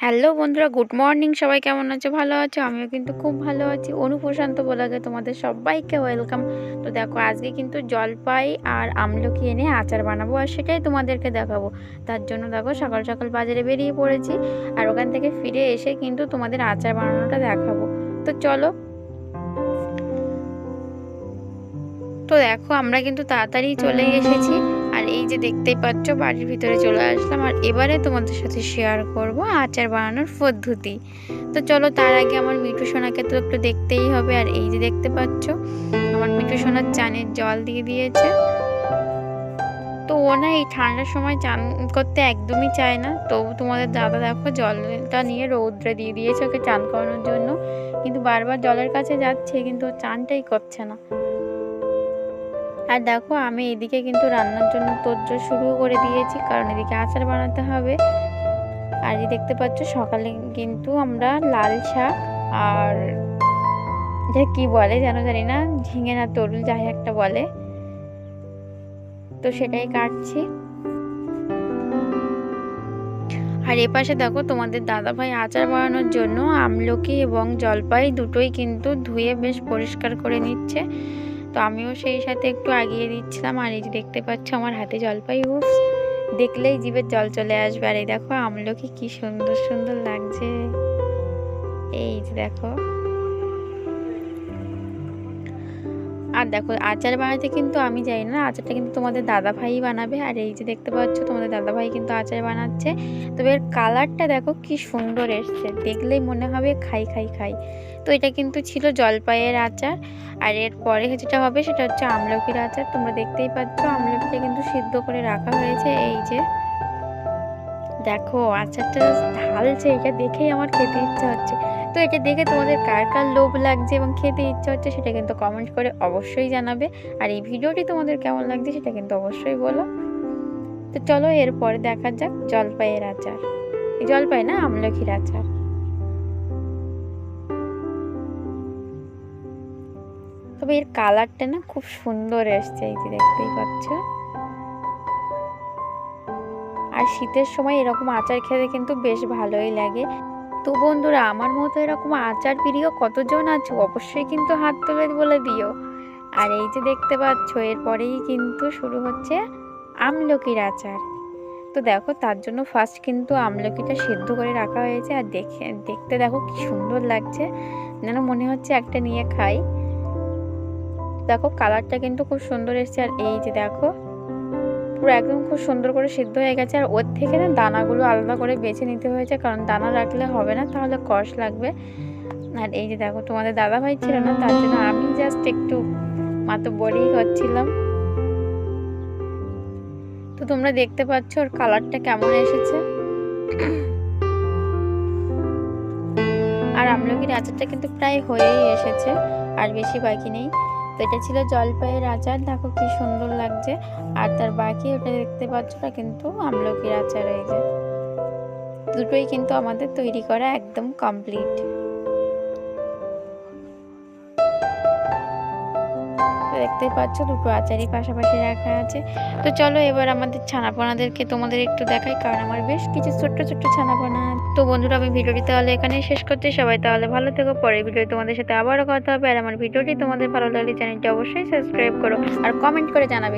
Hello বন্ধুরা, good morning. সবাই কেমন আছো? ভালো আছো? আমিও কিন্তু খুব ভালো আছি। অনু প্রশান্ত ব্লগে তোমাদের সবাইকে ওয়েলকাম। তো দেখো, আজকে কিন্তু জলপাই আর আমলকি এনে আচার বানাবো, আর সেটাই তোমাদেরকে দেখাবো। তার জন্য দেখো, সকাল সকাল বাজারে বেরিয়ে পড়েছি, আর ওখান থেকে ফিরে এসে কিন্তু তোমাদের আচার বানানোটা দেখাবো। তো চলো। তো দেখো, আমরা কিন্তু তাড়াতাড়ি চলে এসেছি, আর এই যে দেখতেই পাচ্ছ, বাড়ির ভিতরে চলে আসলাম। আর এবারে তোমাদের সাথে শেয়ার করব আচার বানানোর পদ্ধতি। তো চলো, তার আগে আমার মিঠু সোনাকে তো একটু দেখতেই হবে। আর এই যে দেখতে পাচ্ছ, আমার মিঠু সোনার চানের জল দিয়ে দিয়েছে। তো ও না এই ঠান্ডার সময় চান করতে একদমই চায় না। তো তোমাদের দাদা দেখো, জলটা নিয়ে রৌদ্রে দিয়ে দিয়েছে ওকে চান করানোর জন্য, কিন্তু বারবার জলের কাছে যাচ্ছে, কিন্তু ও চানটাই করছে না। আর দেখো, আমি এদিকে কিন্তু রান্নার জন্য তোড়জোড় শুরু করে দিয়েছি, কারণ এদিকে আচার বানাতে হবে। আর এই দেখতে পাচ্ছ, সকালে কিন্তু আমরা লাল শাক আর এটা কি বলে যেন জানি না, ঝিঙে না তরুল যাই একটা বলে, তো সেটাই কাটছি। আর এপাশে দেখো, তোমাদের দাদাভাই আচার বানানোর জন্য আমলকি এবং জলপাই দুটোই কিন্তু ধুয়ে বেশ পরিষ্কার করে নিচ্ছে। তো আমিও সেই সাথে একটু আগিয়ে দিচ্ছিলাম। আর এই যে দেখতে পাচ্ছ, আমার হাতে জলপাই, উফ, দেখলেই জিভের জল চলে আসবে। আর এই দেখো, আমলকি কি সুন্দর সুন্দর লাগছে। এই যে দেখো, আর দেখো, আচার বানাতে কিন্তু আমি যাই না, আচারটা কিন্তু তোমাদের দাদা ভাই বানাবে। আর এই যে দেখতে পাচ্ছ, তোমাদের দাদা ভাই কিন্তু আচার বানাচ্ছে। তবে এর কালারটা দেখো কি সুন্দর এসছে, দেখলেই মনে হবে খাই খাই খাই। তো এটা কিন্তু ছিল জলপাইয়ের আচার। আর এর পরে যেটা হবে সেটা হচ্ছে আমলকির আচার। তোমরা দেখতেই পাচ্ছ, আমলকিটা কিন্তু সিদ্ধ করে রাখা হয়েছে। এই যে দেখো, আচারটা ঢালছে, এটা দেখেই আমার খেতে ইচ্ছা হচ্ছে। তো এটা দেখে তোমাদের কার কার লোভ লাগছে এবং খেতে ইচ্ছা হচ্ছে, সেটা কিন্তু কমেন্ট করে অবশ্যই জানাবে। আর এই ভিডিওটি তোমাদের কেমন লাগছে সেটা কিন্তু অবশ্যই বলো। তো চলো, এরপরে দেখা যাক জলপাইয়ের আচার। জলপাই না, আমলকির আচার। তবে এর কালারটা না খুব সুন্দর এসছে, এই যে দেখতেই পাচ্ছ। আর শীতের সময় এরকম আচার খেতে কিন্তু বেশ ভালোই লাগে। তো বন্ধুরা, আমার মতো এরকম আচার প্রিয় কতজন আছো, অবশ্যই কিন্তু হাত তুলে বলে দিও। আর এই যে দেখতে পাচ্ছ, এরপরেই কিন্তু শুরু হচ্ছে আমলকির আচার। তো দেখো, তার জন্য ফার্স্ট কিন্তু আমলকিটা সিদ্ধ করে রাখা হয়েছে। আর দেখতে দেখো কি সুন্দর লাগছে, যেন মনে হচ্ছে একটা নিয়ে খাই। দেখো, কালারটা কিন্তু খুব সুন্দর এসেছে। আর এই যে দেখো, পুরো একদম খুব সুন্দর করে সিদ্ধ হয়ে গেছে। আর ওর থেকে না দানাগুলো আলাদা করে বেছে নিতে হয়েছে, কারণ দানা রাখলে হবে না, তাহলে কষ লাগবে। আর এই যে দেখো, তোমাদের দাদা ভাই ছিল না, তার জন্য আমি জাস্ট একটু মাত্র বড়ি করছিলাম। তো তোমরা দেখতে পাচ্ছ ওর কালারটা কেমন এসেছে। আর আমলকির আচারটা কিন্তু প্রায় হয়েই এসেছে, আর বেশি বাকি নেই। তো এটা ছিল জলপাইয়ের আচার, দেখো কি সুন্দর লাগছে। আর তার বাকি ওটা দেখতে পাচ্ছ না, কিন্তু আমলকির আচার। এই যে দুটোই কিন্তু আমাদের তৈরি করা একদম কমপ্লিট। দেখতেই পাচ্ছ, দুটো আচারই পাশাপাশি রাখা আছে। তো চলো, এবার আমাদের ছানাপোনাদেরকে তোমাদের একটু দেখাই, কারণ আমার বেশ কিছু ছোট্ট ছোট্ট ছানাপোনা। তো বন্ধুরা, আমি ভিডিওটি তাহলে এখানেই শেষ করতে, সবাই তাহলে ভালো থেকো। পরের ভিডিও তোমাদের সাথে আবারও কথা হবে। আর আমার ভিডিওটি তোমাদের ভালো লাগলে চ্যানেলটি অবশ্যই সাবস্ক্রাইব করো, আর কমেন্ট করে জানাবে।